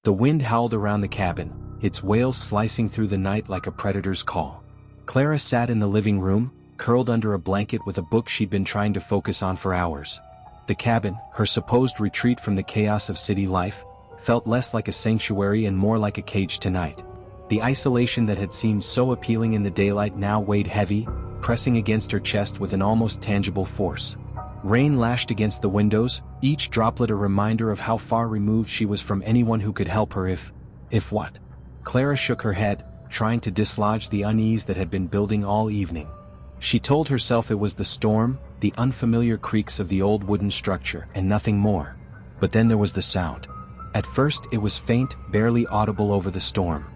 The wind howled around the cabin, its wails slicing through the night like a predator's call. Clara sat in the living room, curled under a blanket with a book she'd been trying to focus on for hours. The cabin, her supposed retreat from the chaos of city life, felt less like a sanctuary and more like a cage tonight. The isolation that had seemed so appealing in the daylight now weighed heavy, pressing against her chest with an almost tangible force. Rain lashed against the windows, each droplet a reminder of how far removed she was from anyone who could help her if what? Clara shook her head, trying to dislodge the unease that had been building all evening. She told herself it was the storm, the unfamiliar creaks of the old wooden structure, and nothing more. But then there was the sound. At first it was faint, barely audible over the storm.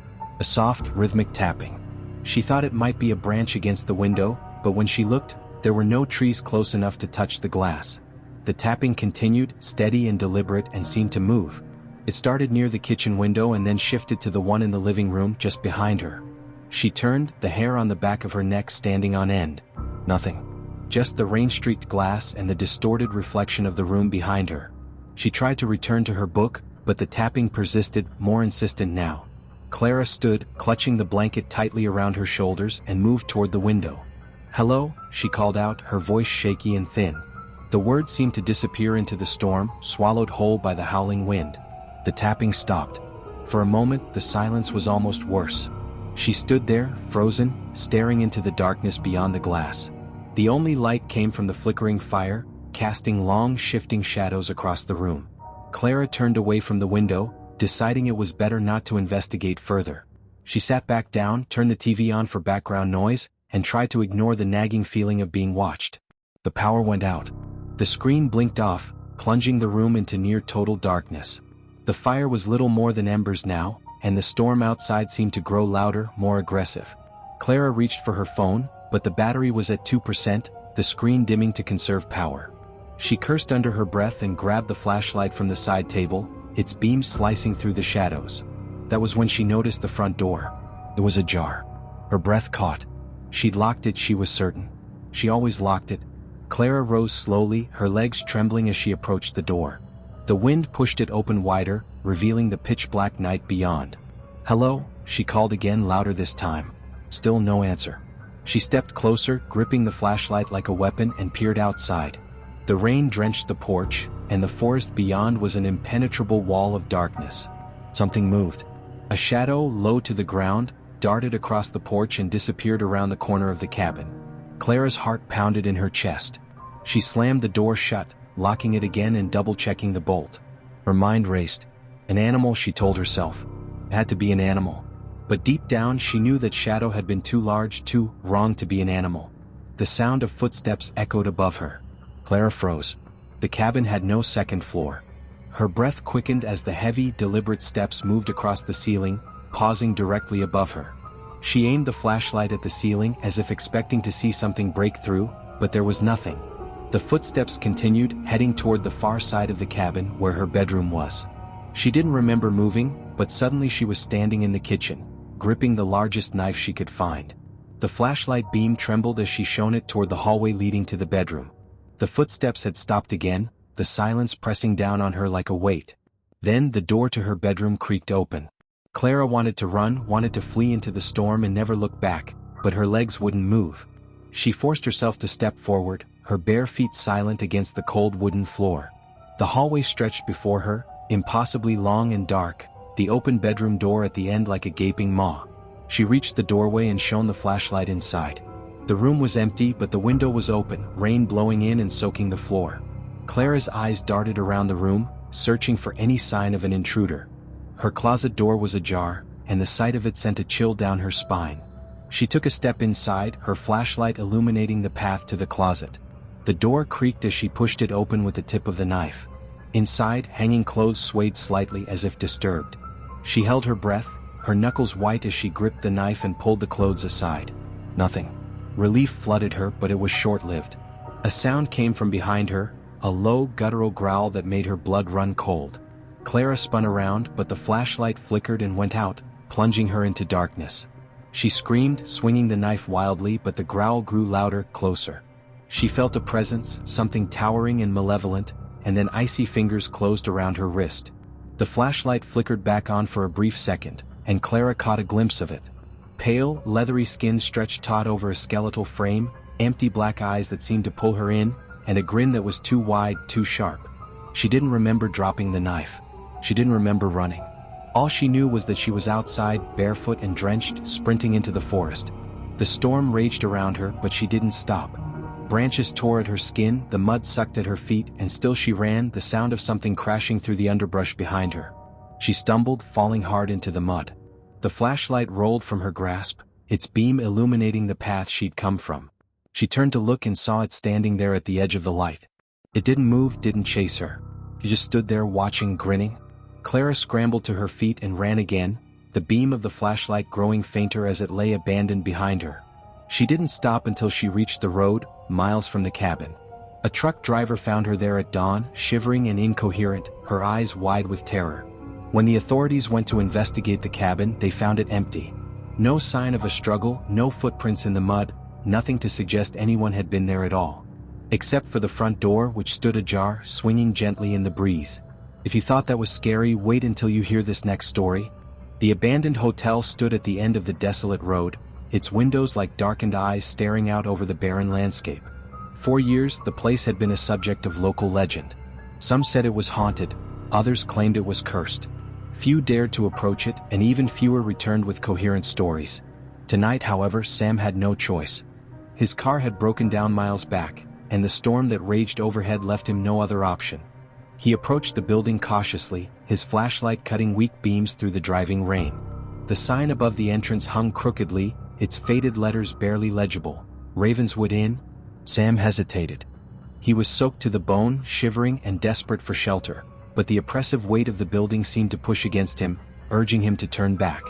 A soft, rhythmic tapping. She thought it might be a branch against the window, but when she looked, there were no trees close enough to touch the glass. The tapping continued, steady and deliberate, and seemed to move. It started near the kitchen window and then shifted to the one in the living room just behind her. She turned, the hair on the back of her neck standing on end. Nothing. Just the rain-streaked glass and the distorted reflection of the room behind her. She tried to return to her book, but the tapping persisted, more insistent now. Clara stood, clutching the blanket tightly around her shoulders, and moved toward the window. "Hello," she called out, her voice shaky and thin. The words seemed to disappear into the storm, swallowed whole by the howling wind. The tapping stopped. For a moment, the silence was almost worse. She stood there, frozen, staring into the darkness beyond the glass. The only light came from the flickering fire, casting long, shifting shadows across the room. Clara turned away from the window, deciding it was better not to investigate further. She sat back down, turned the TV on for background noise, and tried to ignore the nagging feeling of being watched. The power went out. The screen blinked off, plunging the room into near total darkness. The fire was little more than embers now, and the storm outside seemed to grow louder, more aggressive. Clara reached for her phone, but the battery was at 2%, the screen dimming to conserve power. She cursed under her breath and grabbed the flashlight from the side table, its beams slicing through the shadows. That was when she noticed the front door. It was ajar. Her breath caught. She'd locked it, she was certain. She always locked it. Clara rose slowly, her legs trembling as she approached the door. The wind pushed it open wider, revealing the pitch-black night beyond. "Hello," she called again, louder this time. Still no answer. She stepped closer, gripping the flashlight like a weapon, and peered outside. The rain drenched the porch, and the forest beyond was an impenetrable wall of darkness. Something moved. A shadow, low to the ground, darted across the porch and disappeared around the corner of the cabin. Clara's heart pounded in her chest. She slammed the door shut, locking it again and double-checking the bolt. Her mind raced. An animal, she told herself. It had to be an animal. But deep down she knew that shadow had been too large, too wrong to be an animal. The sound of footsteps echoed above her. Clara froze. The cabin had no second floor. Her breath quickened as the heavy, deliberate steps moved across the ceiling, pausing directly above her. She aimed the flashlight at the ceiling as if expecting to see something break through, but there was nothing. The footsteps continued, heading toward the far side of the cabin where her bedroom was. She didn't remember moving, but suddenly she was standing in the kitchen, gripping the largest knife she could find. The flashlight beam trembled as she shone it toward the hallway leading to the bedroom. The footsteps had stopped again, the silence pressing down on her like a weight. Then the door to her bedroom creaked open. Clara wanted to run, wanted to flee into the storm and never look back, but her legs wouldn't move. She forced herself to step forward, her bare feet silent against the cold wooden floor. The hallway stretched before her, impossibly long and dark, the open bedroom door at the end like a gaping maw. She reached the doorway and shone the flashlight inside. The room was empty, but the window was open, rain blowing in and soaking the floor. Clara's eyes darted around the room, searching for any sign of an intruder. Her closet door was ajar, and the sight of it sent a chill down her spine. She took a step inside, her flashlight illuminating the path to the closet. The door creaked as she pushed it open with the tip of the knife. Inside, hanging clothes swayed slightly as if disturbed. She held her breath, her knuckles white as she gripped the knife and pulled the clothes aside. Nothing. Relief flooded her, but it was short-lived. A sound came from behind her, a low, guttural growl that made her blood run cold. Clara spun around, but the flashlight flickered and went out, plunging her into darkness. She screamed, swinging the knife wildly, but the growl grew louder, closer. She felt a presence, something towering and malevolent, and then icy fingers closed around her wrist. The flashlight flickered back on for a brief second, and Clara caught a glimpse of it. Pale, leathery skin stretched taut over a skeletal frame, empty black eyes that seemed to pull her in, and a grin that was too wide, too sharp. She didn't remember dropping the knife. She didn't remember running. All she knew was that she was outside, barefoot and drenched, sprinting into the forest. The storm raged around her, but she didn't stop. Branches tore at her skin, the mud sucked at her feet, and still she ran, the sound of something crashing through the underbrush behind her. She stumbled, falling hard into the mud. The flashlight rolled from her grasp, its beam illuminating the path she'd come from. She turned to look and saw it standing there at the edge of the light. It didn't move, didn't chase her. It just stood there watching, grinning. Clara scrambled to her feet and ran again, the beam of the flashlight growing fainter as it lay abandoned behind her. She didn't stop until she reached the road, miles from the cabin. A truck driver found her there at dawn, shivering and incoherent, her eyes wide with terror. When the authorities went to investigate the cabin, they found it empty. No sign of a struggle, no footprints in the mud, nothing to suggest anyone had been there at all. Except for the front door, which stood ajar, swinging gently in the breeze. If you thought that was scary, wait until you hear this next story. The abandoned hotel stood at the end of the desolate road, its windows like darkened eyes staring out over the barren landscape. For years, the place had been a subject of local legend. Some said it was haunted, others claimed it was cursed. Few dared to approach it, and even fewer returned with coherent stories. Tonight, however, Sam had no choice. His car had broken down miles back, and the storm that raged overhead left him no other option. He approached the building cautiously, his flashlight cutting weak beams through the driving rain. The sign above the entrance hung crookedly, its faded letters barely legible. Ravenswood Inn? Sam hesitated. He was soaked to the bone, shivering and desperate for shelter, but the oppressive weight of the building seemed to push against him, urging him to turn back.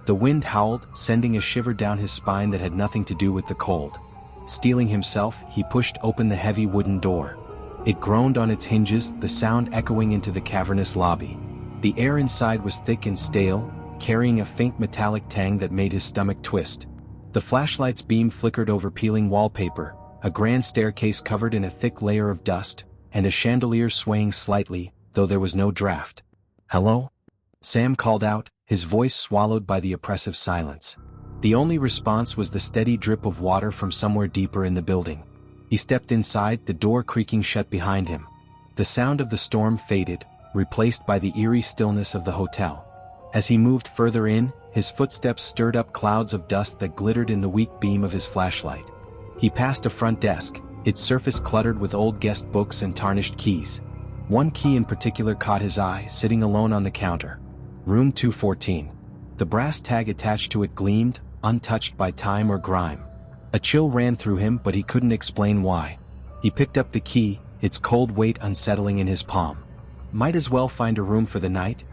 The wind howled, sending a shiver down his spine that had nothing to do with the cold. Steeling himself, he pushed open the heavy wooden door. It groaned on its hinges, the sound echoing into the cavernous lobby. The air inside was thick and stale, carrying a faint metallic tang that made his stomach twist. The flashlight's beam flickered over peeling wallpaper, a grand staircase covered in a thick layer of dust, and a chandelier swaying slightly, though there was no draft. "Hello?" Sam called out, his voice swallowed by the oppressive silence. The only response was the steady drip of water from somewhere deeper in the building. He stepped inside, the door creaking shut behind him. The sound of the storm faded, replaced by the eerie stillness of the hotel. As he moved further in, his footsteps stirred up clouds of dust that glittered in the weak beam of his flashlight. He passed a front desk, its surface cluttered with old guest books and tarnished keys. One key in particular caught his eye, sitting alone on the counter. Room 214. The brass tag attached to it gleamed, untouched by time or grime. A chill ran through him, but he couldn't explain why. He picked up the key, its cold weight unsettling in his palm. Might as well find a room for the night,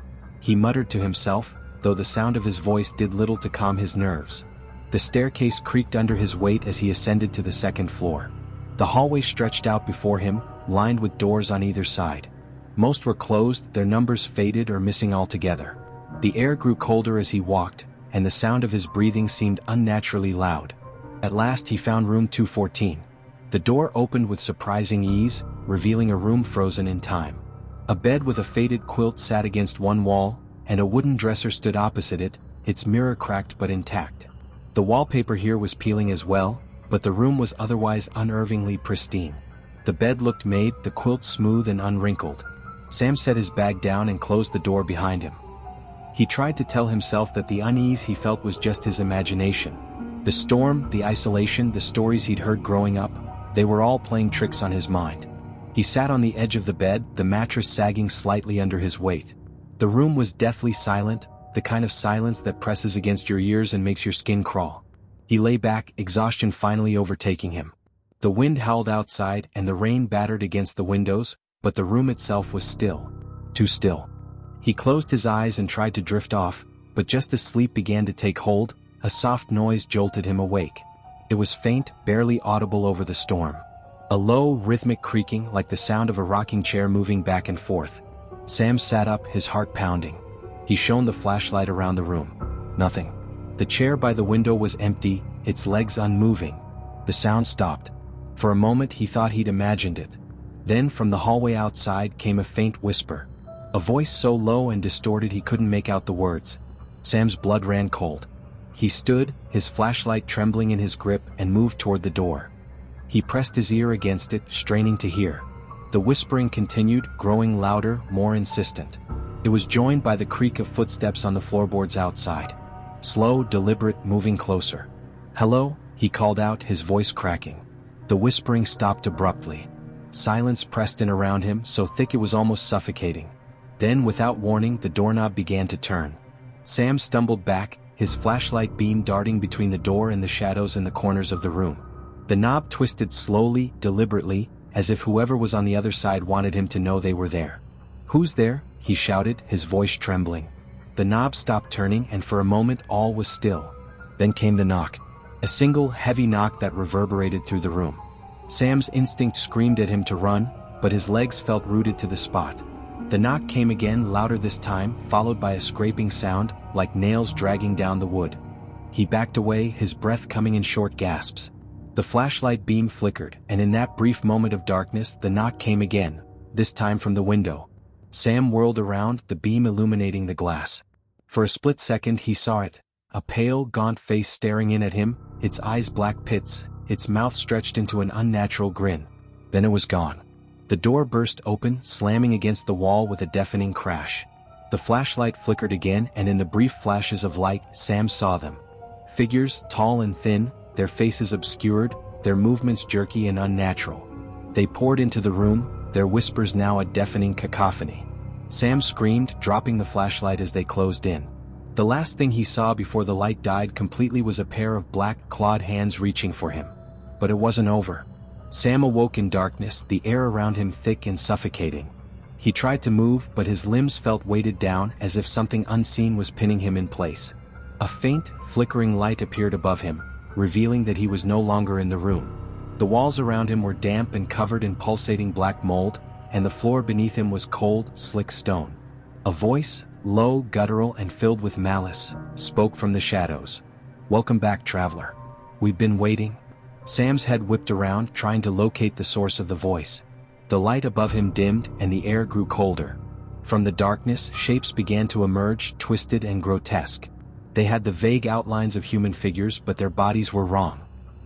he muttered to himself, though the sound of his voice did little to calm his nerves. The staircase creaked under his weight as he ascended to the second floor. The hallway stretched out before him, lined with doors on either side. Most were closed, their numbers faded or missing altogether. The air grew colder as he walked, and the sound of his breathing seemed unnaturally loud. At last he found room 214. The door opened with surprising ease, revealing a room frozen in time. A bed with a faded quilt sat against one wall, and a wooden dresser stood opposite it, its mirror cracked but intact. The wallpaper here was peeling as well, but the room was otherwise unnervingly pristine. The bed looked made, the quilt smooth and unwrinkled. Sam set his bag down and closed the door behind him. He tried to tell himself that the unease he felt was just his imagination. The storm, the isolation, the stories he'd heard growing up, they were all playing tricks on his mind. He sat on the edge of the bed, the mattress sagging slightly under his weight. The room was deathly silent, the kind of silence that presses against your ears and makes your skin crawl. He lay back, exhaustion finally overtaking him. The wind howled outside and the rain battered against the windows, but the room itself was still. Too still. He closed his eyes and tried to drift off, but just as sleep began to take hold, a soft noise jolted him awake. It was faint, barely audible over the storm. A low, rhythmic creaking like the sound of a rocking chair moving back and forth. Sam sat up, his heart pounding. He shone the flashlight around the room. Nothing. The chair by the window was empty, its legs unmoving. The sound stopped. For a moment he thought he'd imagined it. Then from the hallway outside came a faint whisper. A voice so low and distorted he couldn't make out the words. Sam's blood ran cold. He stood, his flashlight trembling in his grip, and moved toward the door. He pressed his ear against it, straining to hear. The whispering continued, growing louder, more insistent. It was joined by the creak of footsteps on the floorboards outside. Slow, deliberate, moving closer. "Hello?" he called out, his voice cracking. The whispering stopped abruptly. Silence pressed in around him, so thick it was almost suffocating. Then, without warning, the doorknob began to turn. Sam stumbled back, his flashlight beam darting between the door and the shadows in the corners of the room. The knob twisted slowly, deliberately, as if whoever was on the other side wanted him to know they were there. "Who's there?" he shouted, his voice trembling. The knob stopped turning, and for a moment all was still. Then came the knock. A single, heavy knock that reverberated through the room. Sam's instinct screamed at him to run, but his legs felt rooted to the spot. The knock came again, louder this time, followed by a scraping sound, like nails dragging down the wood. He backed away, his breath coming in short gasps. The flashlight beam flickered, and in that brief moment of darkness the knock came again, this time from the window. Sam whirled around, the beam illuminating the glass. For a split second he saw it, a pale, gaunt face staring in at him, its eyes black pits, its mouth stretched into an unnatural grin. Then it was gone. The door burst open, slamming against the wall with a deafening crash. The flashlight flickered again, and in the brief flashes of light, Sam saw them. Figures, tall and thin, their faces obscured, their movements jerky and unnatural. They poured into the room, their whispers now a deafening cacophony. Sam screamed, dropping the flashlight as they closed in. The last thing he saw before the light died completely was a pair of black, clawed hands reaching for him. But it wasn't over. Sam awoke in darkness, the air around him thick and suffocating. He tried to move, but his limbs felt weighted down, as if something unseen was pinning him in place. A faint, flickering light appeared above him, revealing that he was no longer in the room. The walls around him were damp and covered in pulsating black mold, and the floor beneath him was cold, slick stone. A voice, low, guttural, and filled with malice, spoke from the shadows. "Welcome back, traveler. We've been waiting." Sam's head whipped around, trying to locate the source of the voice. The light above him dimmed, and the air grew colder. From the darkness, shapes began to emerge, twisted and grotesque. They had the vague outlines of human figures, but their bodies were wrong.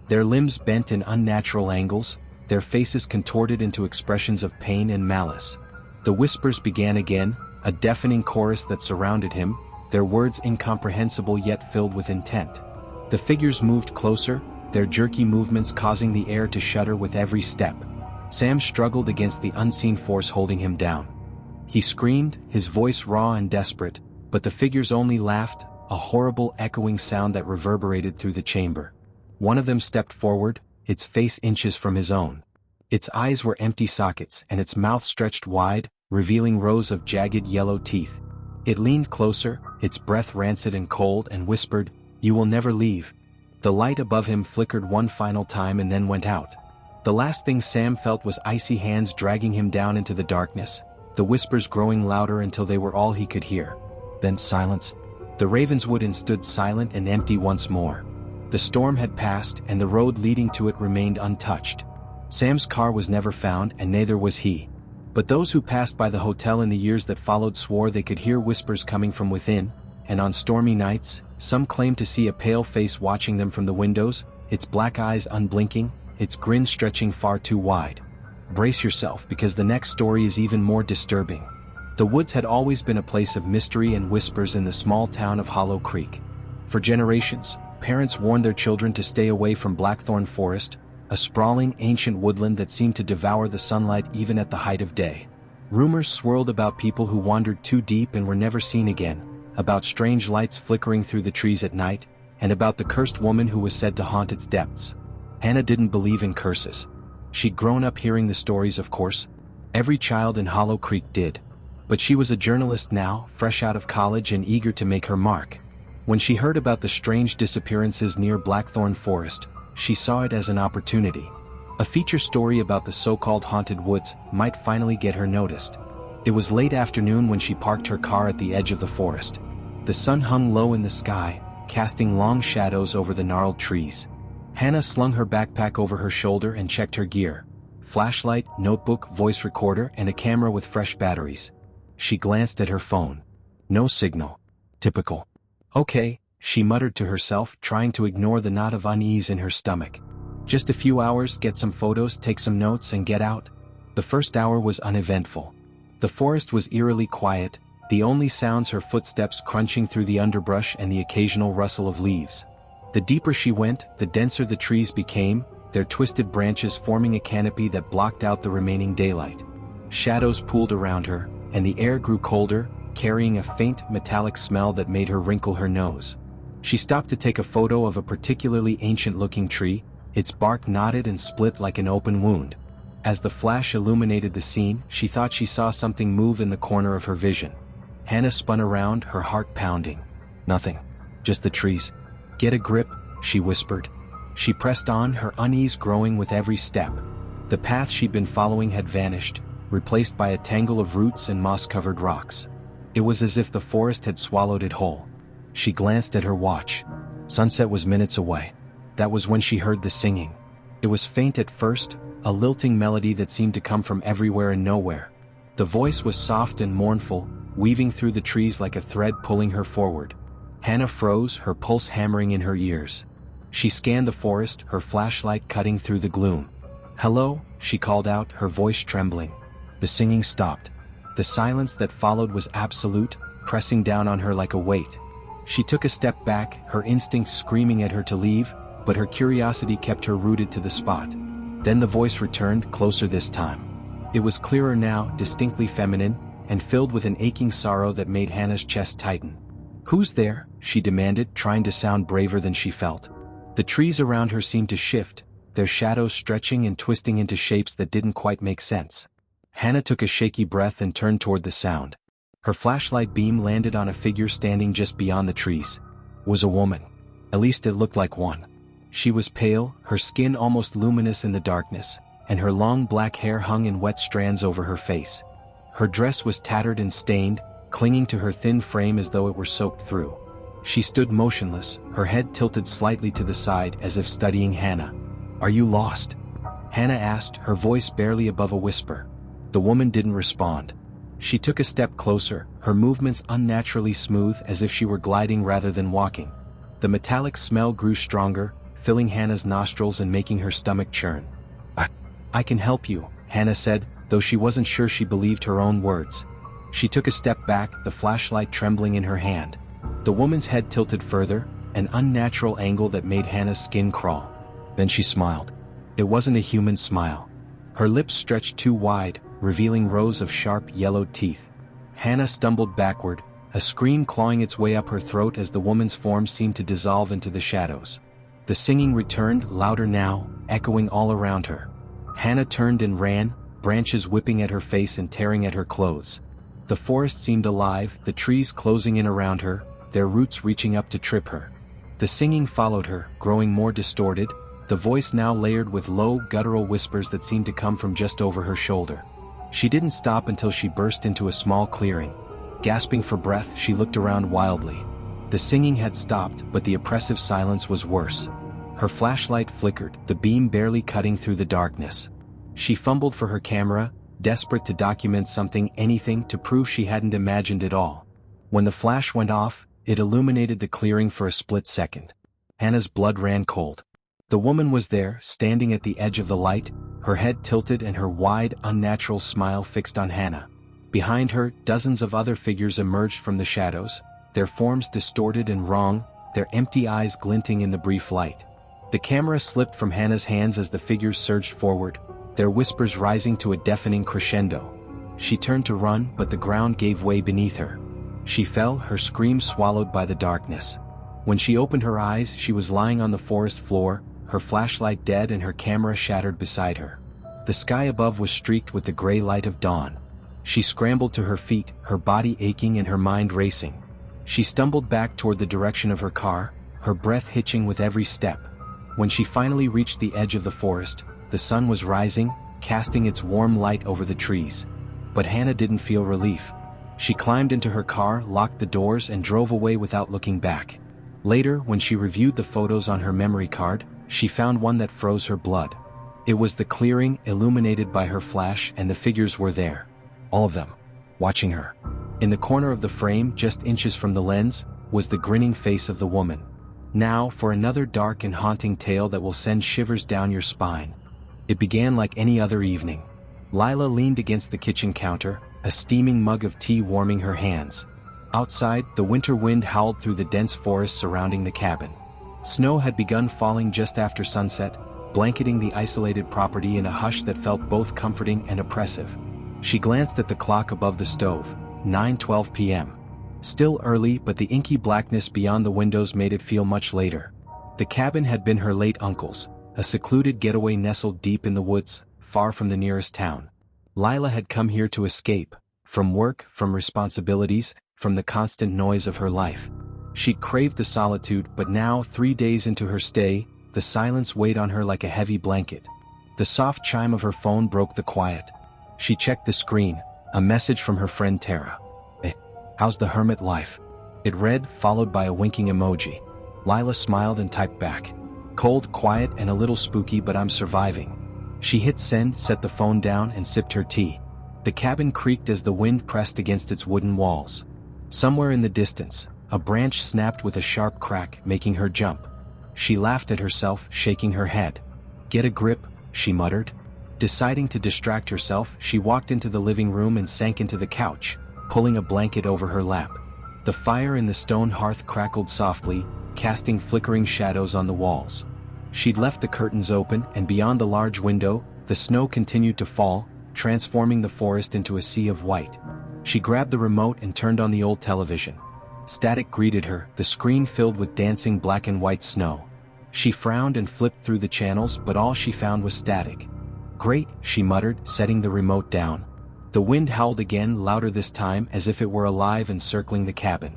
Their limbs bent in unnatural angles, their faces contorted into expressions of pain and malice. The whispers began again, a deafening chorus that surrounded him, their words incomprehensible yet filled with intent. The figures moved closer, their jerky movements causing the air to shudder with every step. Sam struggled against the unseen force holding him down. He screamed, his voice raw and desperate, but the figures only laughed, a horrible echoing sound that reverberated through the chamber. One of them stepped forward, its face inches from his own. Its eyes were empty sockets, and its mouth stretched wide, revealing rows of jagged yellow teeth. It leaned closer, its breath rancid and cold, and whispered, "You will never leave." The light above him flickered one final time and then went out. The last thing Sam felt was icy hands dragging him down into the darkness, the whispers growing louder until they were all he could hear. Then silence. The Ravenswood Inn stood silent and empty once more. The storm had passed, and the road leading to it remained untouched. Sam's car was never found, and neither was he. But those who passed by the hotel in the years that followed swore they could hear whispers coming from within, and on stormy nights, some claimed to see a pale face watching them from the windows, its black eyes unblinking, its grin stretching far too wide. Brace yourself, because the next story is even more disturbing. The woods had always been a place of mystery and whispers in the small town of Hollow Creek. For generations, parents warned their children to stay away from Blackthorn Forest, a sprawling, ancient woodland that seemed to devour the sunlight even at the height of day. Rumors swirled about people who wandered too deep and were never seen again, about strange lights flickering through the trees at night, and about the cursed woman who was said to haunt its depths. Hannah didn't believe in curses. She'd grown up hearing the stories, of course. Every child in Hollow Creek did. But she was a journalist now, fresh out of college and eager to make her mark. When she heard about the strange disappearances near Blackthorn Forest, she saw it as an opportunity. A feature story about the so-called haunted woods might finally get her noticed. It was late afternoon when she parked her car at the edge of the forest. The sun hung low in the sky, casting long shadows over the gnarled trees. Hannah slung her backpack over her shoulder and checked her gear. Flashlight, notebook, voice recorder, and a camera with fresh batteries. She glanced at her phone. No signal. Typical. Okay, she muttered to herself, trying to ignore the knot of unease in her stomach. Just a few hours, get some photos, take some notes, and get out. The first hour was uneventful. The forest was eerily quiet, the only sounds her footsteps crunching through the underbrush and the occasional rustle of leaves. The deeper she went, the denser the trees became, their twisted branches forming a canopy that blocked out the remaining daylight. Shadows pooled around her, and the air grew colder, carrying a faint metallic smell that made her wrinkle her nose. She stopped to take a photo of a particularly ancient-looking tree, its bark knotted and split like an open wound. As the flash illuminated the scene, she thought she saw something move in the corner of her vision. Hannah spun around, her heart pounding. Nothing. Just the trees. Get a grip, she whispered. She pressed on, her unease growing with every step. The path she'd been following had vanished, replaced by a tangle of roots and moss-covered rocks. It was as if the forest had swallowed it whole. She glanced at her watch. Sunset was minutes away. That was when she heard the singing. It was faint at first, a lilting melody that seemed to come from everywhere and nowhere. The voice was soft and mournful, weaving through the trees like a thread pulling her forward. Hannah froze, her pulse hammering in her ears. She scanned the forest, her flashlight cutting through the gloom. "Hello," she called out, her voice trembling. The singing stopped. The silence that followed was absolute, pressing down on her like a weight. She took a step back, her instincts screaming at her to leave, but her curiosity kept her rooted to the spot. Then the voice returned, closer this time. It was clearer now, distinctly feminine, and filled with an aching sorrow that made Hannah's chest tighten. "Who's there?" she demanded, trying to sound braver than she felt. The trees around her seemed to shift, their shadows stretching and twisting into shapes that didn't quite make sense. Hannah took a shaky breath and turned toward the sound. Her flashlight beam landed on a figure standing just beyond the trees. It was a woman. At least it looked like one. She was pale, her skin almost luminous in the darkness, and her long black hair hung in wet strands over her face. Her dress was tattered and stained, clinging to her thin frame as though it were soaked through. She stood motionless, her head tilted slightly to the side as if studying Hannah. "Are you lost?" Hannah asked, her voice barely above a whisper. The woman didn't respond. She took a step closer, her movements unnaturally smooth as if she were gliding rather than walking. The metallic smell grew stronger, filling Hannah's nostrils and making her stomach churn. I can help you," Hannah said, though she wasn't sure she believed her own words. She took a step back, the flashlight trembling in her hand. The woman's head tilted further, an unnatural angle that made Hannah's skin crawl. Then she smiled. It wasn't a human smile. Her lips stretched too wide, revealing rows of sharp, yellowed teeth. Hannah stumbled backward, a scream clawing its way up her throat as the woman's form seemed to dissolve into the shadows. The singing returned, louder now, echoing all around her. Hannah turned and ran, branches whipping at her face and tearing at her clothes. The forest seemed alive, the trees closing in around her, their roots reaching up to trip her. The singing followed her, growing more distorted, the voice now layered with low, guttural whispers that seemed to come from just over her shoulder. She didn't stop until she burst into a small clearing. Gasping for breath, she looked around wildly. The singing had stopped, but the oppressive silence was worse. Her flashlight flickered, the beam barely cutting through the darkness. She fumbled for her camera, desperate to document something, anything, to prove she hadn't imagined it all. When the flash went off, it illuminated the clearing for a split second. Hannah's blood ran cold. The woman was there, standing at the edge of the light, her head tilted and her wide, unnatural smile fixed on Hannah. Behind her, dozens of other figures emerged from the shadows, their forms distorted and wrong, their empty eyes glinting in the brief light. The camera slipped from Hannah's hands as the figures surged forward, their whispers rising to a deafening crescendo. She turned to run, but the ground gave way beneath her. She fell, her scream swallowed by the darkness. When she opened her eyes, she was lying on the forest floor, her flashlight dead and her camera shattered beside her. The sky above was streaked with the gray light of dawn. She scrambled to her feet, her body aching and her mind racing. She stumbled back toward the direction of her car, her breath hitching with every step. When she finally reached the edge of the forest, the sun was rising, casting its warm light over the trees. But Hannah didn't feel relief. She climbed into her car, locked the doors and drove away without looking back. Later, when she reviewed the photos on her memory card, she found one that froze her blood. It was the clearing, illuminated by her flash, and the figures were there. All of them. Watching her. In the corner of the frame, just inches from the lens, was the grinning face of the woman. Now for another dark and haunting tale that will send shivers down your spine. It began like any other evening. Lila leaned against the kitchen counter, a steaming mug of tea warming her hands. Outside, the winter wind howled through the dense forest surrounding the cabin. Snow had begun falling just after sunset, blanketing the isolated property in a hush that felt both comforting and oppressive. She glanced at the clock above the stove, 9:12 p.m. Still early, but the inky blackness beyond the windows made it feel much later. The cabin had been her late uncle's, a secluded getaway nestled deep in the woods, far from the nearest town. Lila had come here to escape, from work, from responsibilities, from the constant noise of her life. She'd craved the solitude, but now, 3 days into her stay, the silence weighed on her like a heavy blanket. The soft chime of her phone broke the quiet. She checked the screen, a message from her friend Tara. "Hey, how's the hermit life?" It read, followed by a winking emoji. Lila smiled and typed back. "Cold, quiet, and a little spooky, but I'm surviving." She hit send, set the phone down, and sipped her tea. The cabin creaked as the wind pressed against its wooden walls. Somewhere in the distance, a branch snapped with a sharp crack, making her jump. She laughed at herself, shaking her head. "Get a grip," she muttered. Deciding to distract herself, she walked into the living room and sank into the couch, pulling a blanket over her lap. The fire in the stone hearth crackled softly, casting flickering shadows on the walls. She'd left the curtains open, and beyond the large window, the snow continued to fall, transforming the forest into a sea of white. She grabbed the remote and turned on the old television. Static greeted her, the screen filled with dancing black and white snow. She frowned and flipped through the channels, but all she found was static. "Great," she muttered, setting the remote down. The wind howled again, louder this time, as if it were alive and circling the cabin.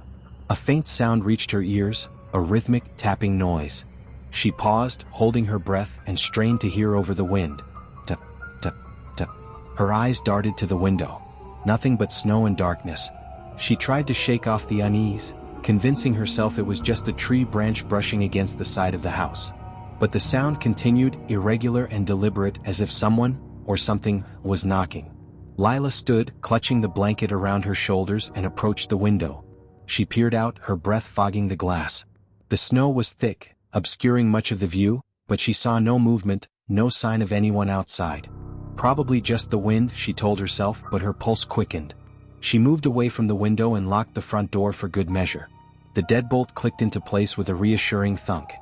A faint sound reached her ears, a rhythmic, tapping noise. She paused, holding her breath, and strained to hear over the wind. Tap, tap, tap. Her eyes darted to the window. Nothing but snow and darkness. She tried to shake off the unease, convincing herself it was just a tree branch brushing against the side of the house. But the sound continued, irregular and deliberate, as if someone, or something, was knocking. Lila stood, clutching the blanket around her shoulders, and approached the window. She peered out, her breath fogging the glass. The snow was thick, obscuring much of the view, but she saw no movement, no sign of anyone outside. Probably just the wind, she told herself, but her pulse quickened. She moved away from the window and locked the front door for good measure. The deadbolt clicked into place with a reassuring thunk.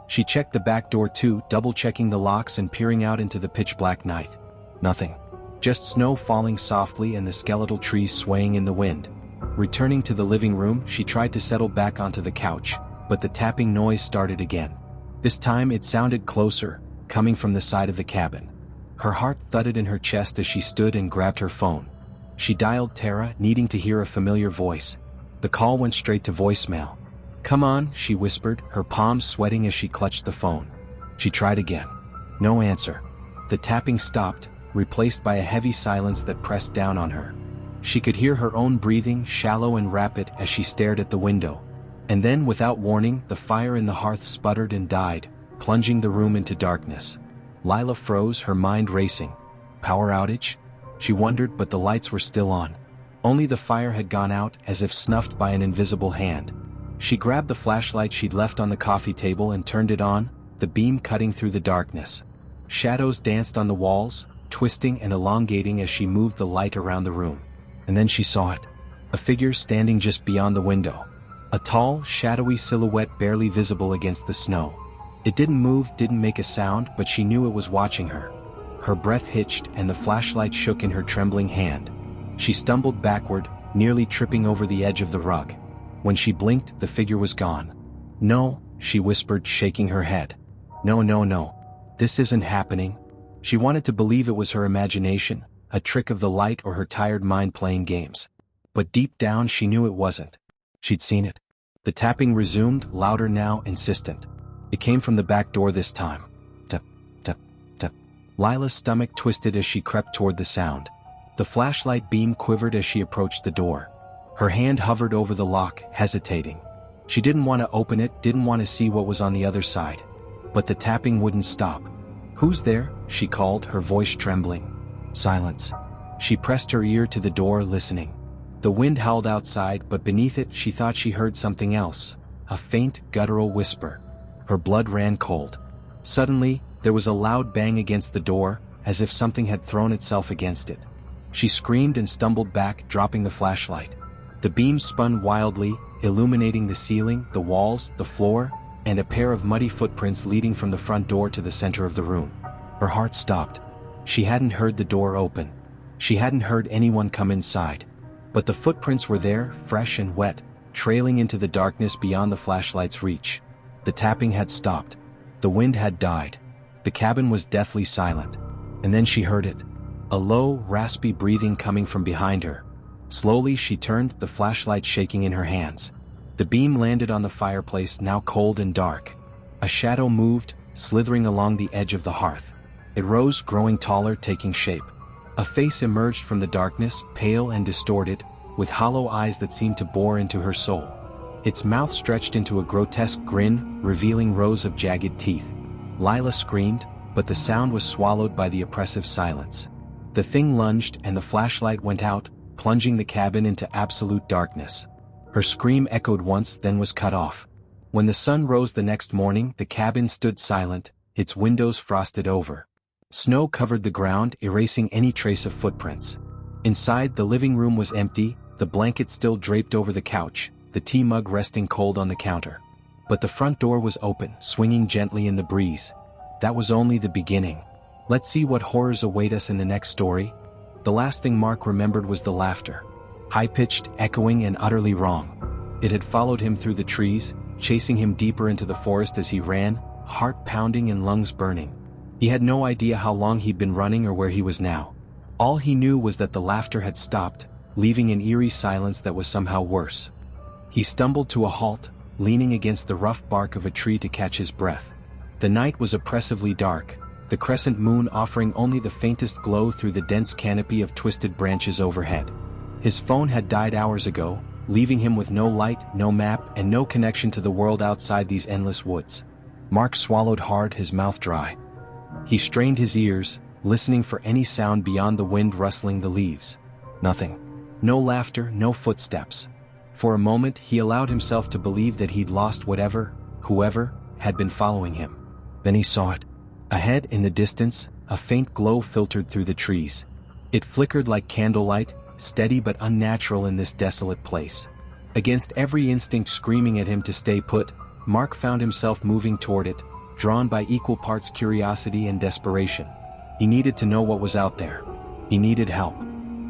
She checked the back door too, double-checking the locks and peering out into the pitch-black night. Nothing. Just snow falling softly and the skeletal trees swaying in the wind. Returning to the living room, she tried to settle back onto the couch, but the tapping noise started again. This time it sounded closer, coming from the side of the cabin. Her heart thudded in her chest as she stood and grabbed her phone. She dialed Tara, needing to hear a familiar voice. The call went straight to voicemail. "Come on," she whispered, her palms sweating as she clutched the phone. She tried again. No answer. The tapping stopped, replaced by a heavy silence that pressed down on her. She could hear her own breathing, shallow and rapid, as she stared at the window. And then, without warning, the fire in the hearth sputtered and died, plunging the room into darkness. Lila froze, her mind racing. Power outage? She wondered, but the lights were still on. Only the fire had gone out, as if snuffed by an invisible hand. She grabbed the flashlight she'd left on the coffee table and turned it on, the beam cutting through the darkness. Shadows danced on the walls, twisting and elongating as she moved the light around the room. And then she saw it. A figure standing just beyond the window. A tall, shadowy silhouette barely visible against the snow. It didn't move, didn't make a sound, but she knew it was watching her. Her breath hitched and the flashlight shook in her trembling hand. She stumbled backward, nearly tripping over the edge of the rug. When she blinked, the figure was gone. "No," she whispered, shaking her head. "No, no, no. This isn't happening." She wanted to believe it was her imagination, a trick of the light or her tired mind playing games. But deep down she knew it wasn't. She'd seen it. The tapping resumed, louder now, insistent. It came from the back door this time. Tap, tap, tap. Lila's stomach twisted as she crept toward the sound. The flashlight beam quivered as she approached the door. Her hand hovered over the lock, hesitating. She didn't want to open it, didn't want to see what was on the other side. But the tapping wouldn't stop. "Who's there?" she called, her voice trembling. Silence. She pressed her ear to the door, listening. The wind howled outside, but beneath it she thought she heard something else, a faint, guttural whisper. Her blood ran cold. Suddenly, there was a loud bang against the door, as if something had thrown itself against it. She screamed and stumbled back, dropping the flashlight. The beam spun wildly, illuminating the ceiling, the walls, the floor, and a pair of muddy footprints leading from the front door to the center of the room. Her heart stopped. She hadn't heard the door open. She hadn't heard anyone come inside. But the footprints were there, fresh and wet, trailing into the darkness beyond the flashlight's reach. The tapping had stopped. The wind had died. The cabin was deathly silent. And then she heard it. A low, raspy breathing coming from behind her. Slowly she turned, the flashlight shaking in her hands. The beam landed on the fireplace, now cold and dark. A shadow moved, slithering along the edge of the hearth. It rose, growing taller, taking shape. A face emerged from the darkness, pale and distorted, with hollow eyes that seemed to bore into her soul. Its mouth stretched into a grotesque grin, revealing rows of jagged teeth. Lila screamed, but the sound was swallowed by the oppressive silence. The thing lunged, and the flashlight went out, plunging the cabin into absolute darkness. Her scream echoed once, then was cut off. When the sun rose the next morning, the cabin stood silent, its windows frosted over. Snow covered the ground, erasing any trace of footprints. Inside, the living room was empty, the blanket still draped over the couch, the tea mug resting cold on the counter. But the front door was open, swinging gently in the breeze. That was only the beginning. Let's see what horrors await us in the next story. The last thing Mark remembered was the laughter. High-pitched, echoing, and utterly wrong. It had followed him through the trees, chasing him deeper into the forest as he ran, heart pounding and lungs burning. He had no idea how long he'd been running or where he was now. All he knew was that the laughter had stopped, leaving an eerie silence that was somehow worse. He stumbled to a halt, leaning against the rough bark of a tree to catch his breath. The night was oppressively dark, the crescent moon offering only the faintest glow through the dense canopy of twisted branches overhead. His phone had died hours ago, leaving him with no light, no map, and no connection to the world outside these endless woods. Mark swallowed hard, his mouth dry. He strained his ears, listening for any sound beyond the wind rustling the leaves. Nothing. No laughter, no footsteps. For a moment he allowed himself to believe that he'd lost whoever, had been following him. Then he saw it. Ahead in the distance, a faint glow filtered through the trees. It flickered like candlelight, steady but unnatural in this desolate place. Against every instinct screaming at him to stay put, Mark found himself moving toward it, drawn by equal parts curiosity and desperation. He needed to know what was out there. He needed help.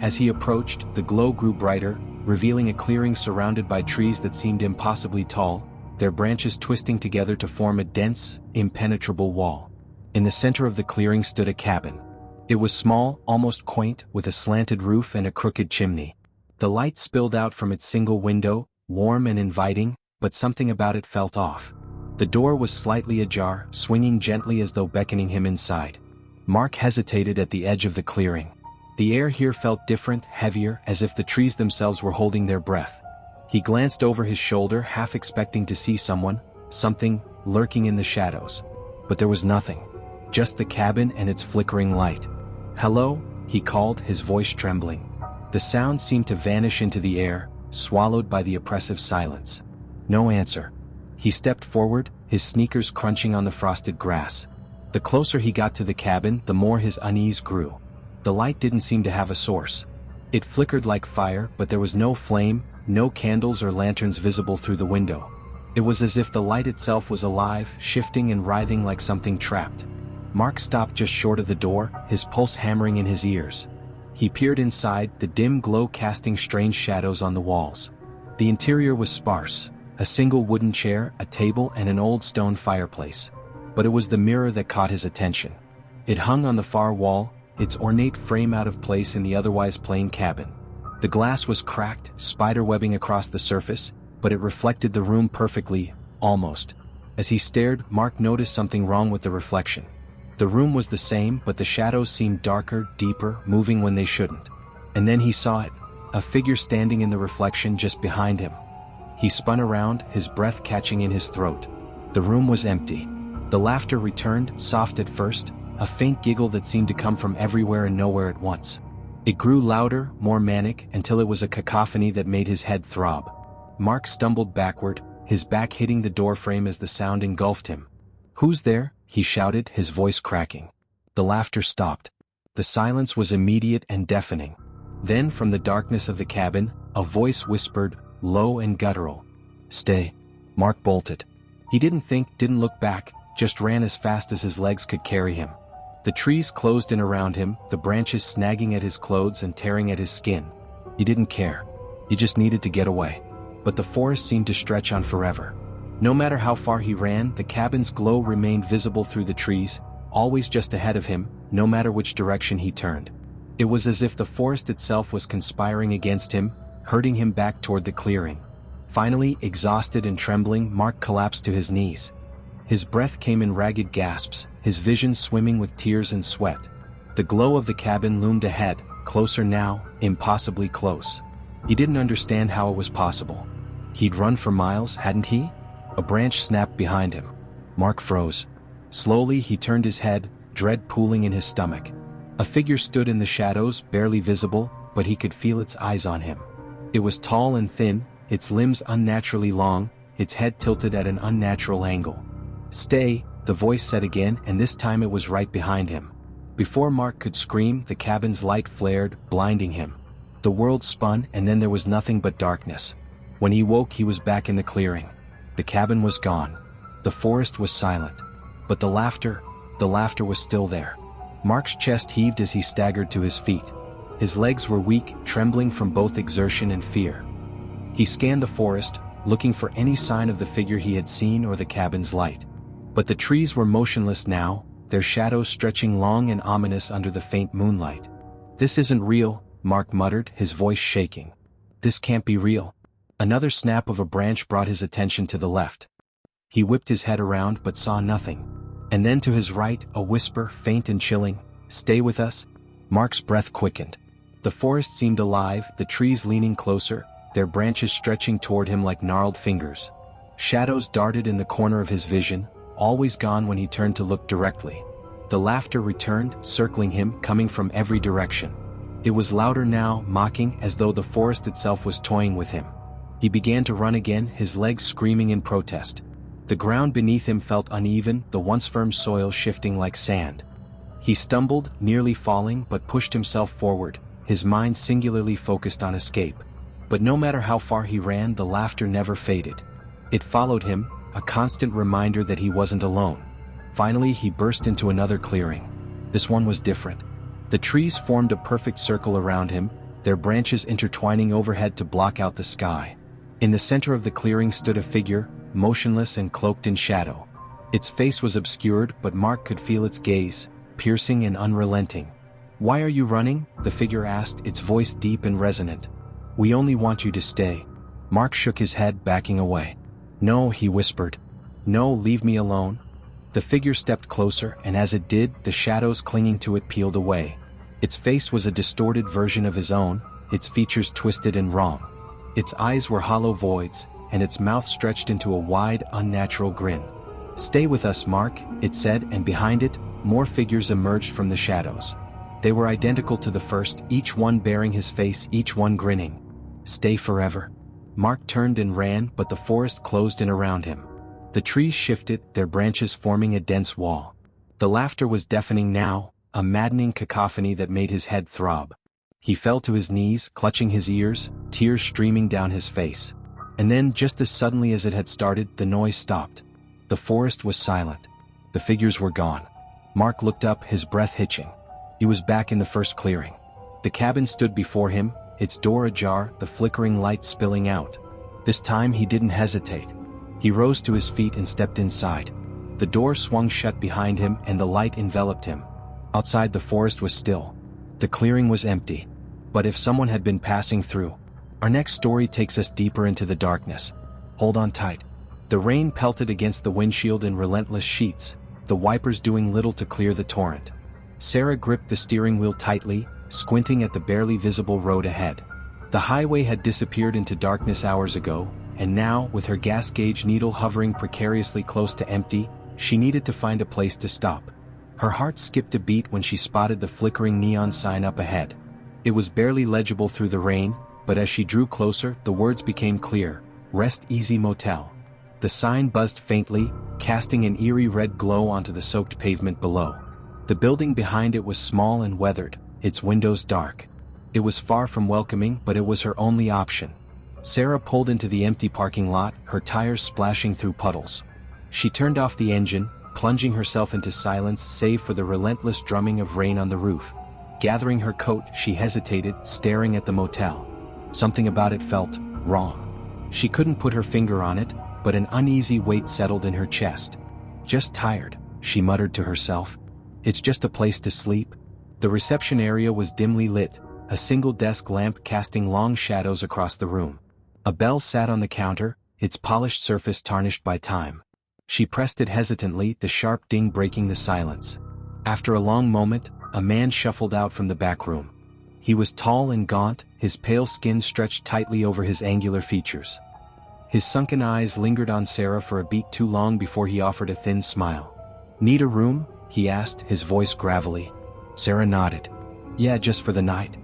As he approached, the glow grew brighter, revealing a clearing surrounded by trees that seemed impossibly tall, their branches twisting together to form a dense, impenetrable wall. In the center of the clearing stood a cabin. It was small, almost quaint, with a slanted roof and a crooked chimney. The light spilled out from its single window, warm and inviting, but something about it felt off. The door was slightly ajar, swinging gently as though beckoning him inside. Mark hesitated at the edge of the clearing. The air here felt different, heavier, as if the trees themselves were holding their breath. He glanced over his shoulder, half expecting to see something, lurking in the shadows. But there was nothing. Just the cabin and its flickering light. "Hello?" he called, his voice trembling. The sound seemed to vanish into the air, swallowed by the oppressive silence. No answer. He stepped forward, his sneakers crunching on the frosted grass. The closer he got to the cabin, the more his unease grew. The light didn't seem to have a source. It flickered like fire, but there was no flame, no candles or lanterns visible through the window. It was as if the light itself was alive, shifting and writhing like something trapped. Mark stopped just short of the door, his pulse hammering in his ears. He peered inside, the dim glow casting strange shadows on the walls. The interior was sparse, a single wooden chair, a table, and an old stone fireplace. But it was the mirror that caught his attention. It hung on the far wall, its ornate frame out of place in the otherwise plain cabin. The glass was cracked, spiderwebbing across the surface, but it reflected the room perfectly, almost. As he stared, Mark noticed something wrong with the reflection. The room was the same, but the shadows seemed darker, deeper, moving when they shouldn't. And then he saw it, a figure standing in the reflection just behind him. He spun around, his breath catching in his throat. The room was empty. The laughter returned, soft at first, a faint giggle that seemed to come from everywhere and nowhere at once. It grew louder, more manic, until it was a cacophony that made his head throb. Mark stumbled backward, his back hitting the doorframe as the sound engulfed him. "Who's there?" he shouted, his voice cracking. The laughter stopped. The silence was immediate and deafening. Then from the darkness of the cabin, a voice whispered, low and guttural. "Stay." Mark bolted. He didn't think, didn't look back, just ran as fast as his legs could carry him. The trees closed in around him, the branches snagging at his clothes and tearing at his skin. He didn't care. He just needed to get away. But the forest seemed to stretch on forever. No matter how far he ran, the cabin's glow remained visible through the trees, always just ahead of him, no matter which direction he turned. It was as if the forest itself was conspiring against him, herding him back toward the clearing. Finally, exhausted and trembling, Mark collapsed to his knees. His breath came in ragged gasps, his vision swimming with tears and sweat. The glow of the cabin loomed ahead, closer now, impossibly close. He didn't understand how it was possible. He'd run for miles, hadn't he? A branch snapped behind him. Mark froze. Slowly he turned his head, dread pooling in his stomach. A figure stood in the shadows, barely visible, but he could feel its eyes on him. It was tall and thin, its limbs unnaturally long, its head tilted at an unnatural angle. "Stay," the voice said again, and this time it was right behind him. Before Mark could scream, the cabin's light flared, blinding him. The world spun, and then there was nothing but darkness. When he woke, he was back in the clearing. The cabin was gone. The forest was silent. But the laughter was still there. Mark's chest heaved as he staggered to his feet. His legs were weak, trembling from both exertion and fear. He scanned the forest, looking for any sign of the figure he had seen or the cabin's light. But the trees were motionless now, their shadows stretching long and ominous under the faint moonlight. "This isn't real," Mark muttered, his voice shaking. "This can't be real." Another snap of a branch brought his attention to the left. He whipped his head around but saw nothing. And then to his right, a whisper, faint and chilling, "Stay with us." Mark's breath quickened. The forest seemed alive, the trees leaning closer, their branches stretching toward him like gnarled fingers. Shadows darted in the corner of his vision, always gone when he turned to look directly. The laughter returned, circling him, coming from every direction. It was louder now, mocking, as though the forest itself was toying with him. He began to run again, his legs screaming in protest. The ground beneath him felt uneven, the once firm soil shifting like sand. He stumbled, nearly falling, but pushed himself forward, his mind singularly focused on escape. But no matter how far he ran, the laughter never faded. It followed him, a constant reminder that he wasn't alone. Finally, he burst into another clearing. This one was different. The trees formed a perfect circle around him, their branches intertwining overhead to block out the sky. In the center of the clearing stood a figure, motionless and cloaked in shadow. Its face was obscured, but Mark could feel its gaze, piercing and unrelenting. "Why are you running?" the figure asked, its voice deep and resonant. "We only want you to stay." Mark shook his head, backing away. "No," he whispered. "No, leave me alone." The figure stepped closer, and as it did, the shadows clinging to it peeled away. Its face was a distorted version of his own, its features twisted and wrong. Its eyes were hollow voids, and its mouth stretched into a wide, unnatural grin. "Stay with us, Mark," it said, and behind it, more figures emerged from the shadows. They were identical to the first, each one bearing his face, each one grinning. "Stay forever." Mark turned and ran, but the forest closed in around him. The trees shifted, their branches forming a dense wall. The laughter was deafening now, a maddening cacophony that made his head throb. He fell to his knees, clutching his ears, tears streaming down his face. And then, just as suddenly as it had started, the noise stopped. The forest was silent. The figures were gone. Mark looked up, his breath hitching. He was back in the first clearing. The cabin stood before him, its door ajar, the flickering light spilling out. This time he didn't hesitate. He rose to his feet and stepped inside. The door swung shut behind him and the light enveloped him. Outside, the forest was still. The clearing was empty. But if someone had been passing through. Our next story takes us deeper into the darkness. Hold on tight. The rain pelted against the windshield in relentless sheets, the wipers doing little to clear the torrent. Sarah gripped the steering wheel tightly, squinting at the barely visible road ahead. The highway had disappeared into darkness hours ago, and now, with her gas gauge needle hovering precariously close to empty, she needed to find a place to stop. Her heart skipped a beat when she spotted the flickering neon sign up ahead. It was barely legible through the rain, but as she drew closer, the words became clear: Rest Easy Motel. The sign buzzed faintly, casting an eerie red glow onto the soaked pavement below. The building behind it was small and weathered, its windows dark. It was far from welcoming, but it was her only option. Sarah pulled into the empty parking lot, her tires splashing through puddles. She turned off the engine, plunging herself into silence save for the relentless drumming of rain on the roof. Gathering her coat, she hesitated, staring at the motel. Something about it felt wrong. She couldn't put her finger on it, but an uneasy weight settled in her chest. Just tired, she muttered to herself. It's just a place to sleep. The reception area was dimly lit, a single desk lamp casting long shadows across the room. A bell sat on the counter, its polished surface tarnished by time. She pressed it hesitantly, the sharp ding breaking the silence. After a long moment, a man shuffled out from the back room. He was tall and gaunt, his pale skin stretched tightly over his angular features. His sunken eyes lingered on Sarah for a beat too long before he offered a thin smile. "Need a room?" he asked, his voice gravelly. Sarah nodded. "Yeah, just for the night."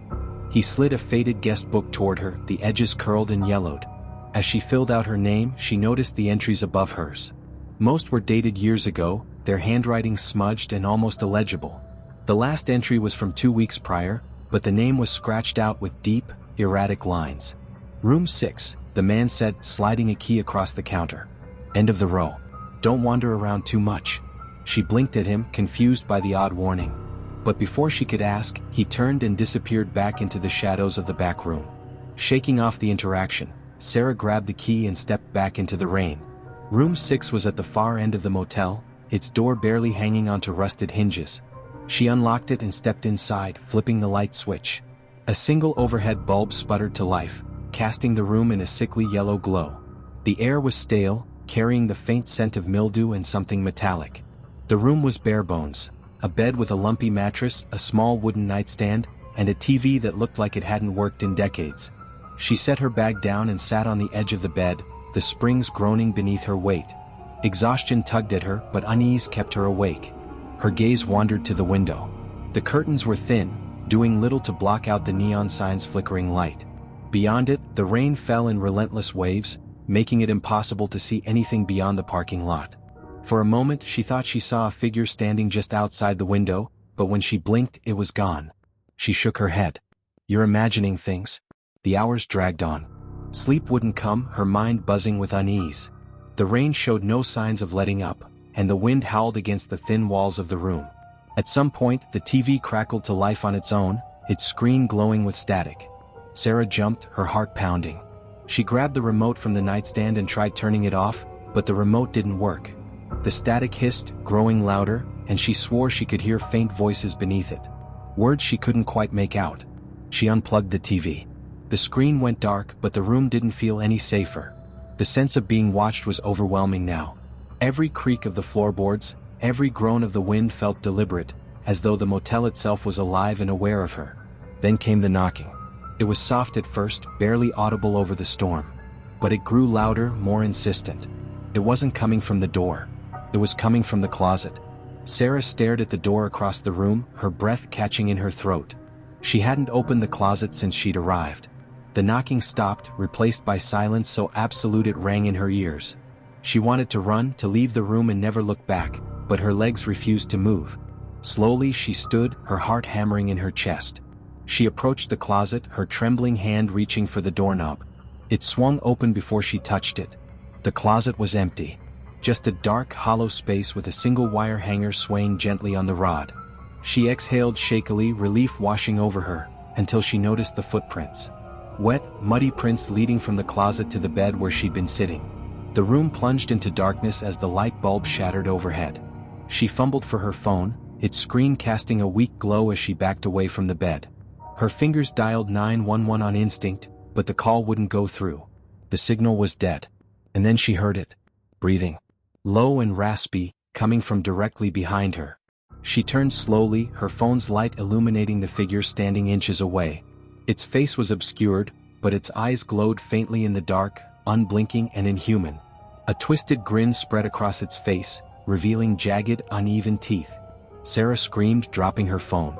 He slid a faded guest book toward her, the edges curled and yellowed. As she filled out her name, she noticed the entries above hers. Most were dated years ago, their handwriting smudged and almost illegible. The last entry was from 2 weeks prior, but the name was scratched out with deep, erratic lines. "Room 6, the man said, sliding a key across the counter. "End of the row. Don't wander around too much." She blinked at him, confused by the odd warning. But before she could ask, he turned and disappeared back into the shadows of the back room. Shaking off the interaction, Sarah grabbed the key and stepped back into the rain. Room 6 was at the far end of the motel, its door barely hanging onto rusted hinges. She unlocked it and stepped inside, flipping the light switch. A single overhead bulb sputtered to life, casting the room in a sickly yellow glow. The air was stale, carrying the faint scent of mildew and something metallic. The room was bare bones. A bed with a lumpy mattress, a small wooden nightstand, and a TV that looked like it hadn't worked in decades. She set her bag down and sat on the edge of the bed, the springs groaning beneath her weight. Exhaustion tugged at her, but unease kept her awake. Her gaze wandered to the window. The curtains were thin, doing little to block out the neon sign's flickering light. Beyond it, the rain fell in relentless waves, making it impossible to see anything beyond the parking lot. For a moment she thought she saw a figure standing just outside the window, but when she blinked it was gone. She shook her head. "You're imagining things." The hours dragged on. Sleep wouldn't come, her mind buzzing with unease. The rain showed no signs of letting up, and the wind howled against the thin walls of the room. At some point the TV crackled to life on its own, its screen glowing with static. Sarah jumped, her heart pounding. She grabbed the remote from the nightstand and tried turning it off, but the remote didn't work. The static hissed, growing louder, and she swore she could hear faint voices beneath it. Words she couldn't quite make out. She unplugged the TV. The screen went dark, but the room didn't feel any safer. The sense of being watched was overwhelming now. Every creak of the floorboards, every groan of the wind felt deliberate, as though the motel itself was alive and aware of her. Then came the knocking. It was soft at first, barely audible over the storm. But it grew louder, more insistent. It wasn't coming from the door. It was coming from the closet. Sarah stared at the door across the room, her breath catching in her throat. She hadn't opened the closet since she'd arrived. The knocking stopped, replaced by silence so absolute it rang in her ears. She wanted to run, to leave the room and never look back, but her legs refused to move. Slowly she stood, her heart hammering in her chest. She approached the closet, her trembling hand reaching for the doorknob. It swung open before she touched it. The closet was empty. Just a dark, hollow space with a single wire hanger swaying gently on the rod. She exhaled shakily, relief washing over her, until she noticed the footprints. Wet, muddy prints leading from the closet to the bed where she'd been sitting. The room plunged into darkness as the light bulb shattered overhead. She fumbled for her phone, its screen casting a weak glow as she backed away from the bed. Her fingers dialed 911 on instinct, but the call wouldn't go through. The signal was dead. And then she heard it. Breathing. Low and raspy, coming from directly behind her. She turned slowly, her phone's light illuminating the figure standing inches away. Its face was obscured, but its eyes glowed faintly in the dark, unblinking and inhuman. A twisted grin spread across its face, revealing jagged, uneven teeth. Sarah screamed, dropping her phone.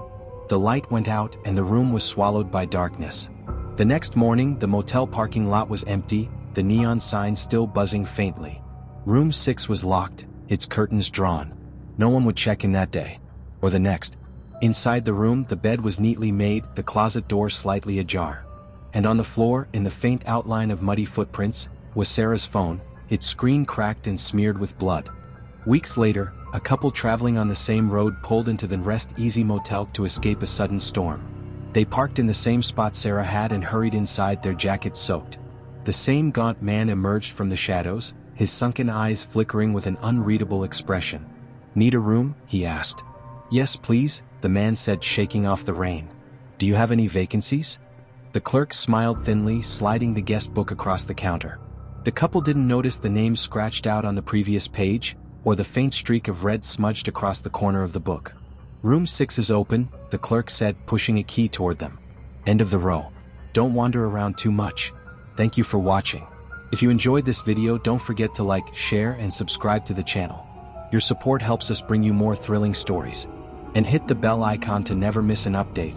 The light went out and the room was swallowed by darkness. The next morning, the motel parking lot was empty, the neon sign still buzzing faintly. Room 6 was locked, its curtains drawn. No one would check in that day. Or the next. Inside the room, the bed was neatly made, the closet door slightly ajar. And on the floor, in the faint outline of muddy footprints, was Sarah's phone, its screen cracked and smeared with blood. Weeks later, a couple traveling on the same road pulled into the Rest Easy motel to escape a sudden storm. They parked in the same spot Sarah had and hurried inside, their jackets soaked. The same gaunt man emerged from the shadows, his sunken eyes flickering with an unreadable expression. "Need a room?" he asked. "Yes, please," the man said, shaking off the rain. "Do you have any vacancies?" The clerk smiled thinly, sliding the guest book across the counter. The couple didn't notice the name scratched out on the previous page, or the faint streak of red smudged across the corner of the book. "Room 6 is open," the clerk said, pushing a key toward them. "End of the row. Don't wander around too much." Thank you for watching. If you enjoyed this video, don't forget to like, share, and subscribe to the channel. Your support helps us bring you more thrilling stories. And hit the bell icon to never miss an update.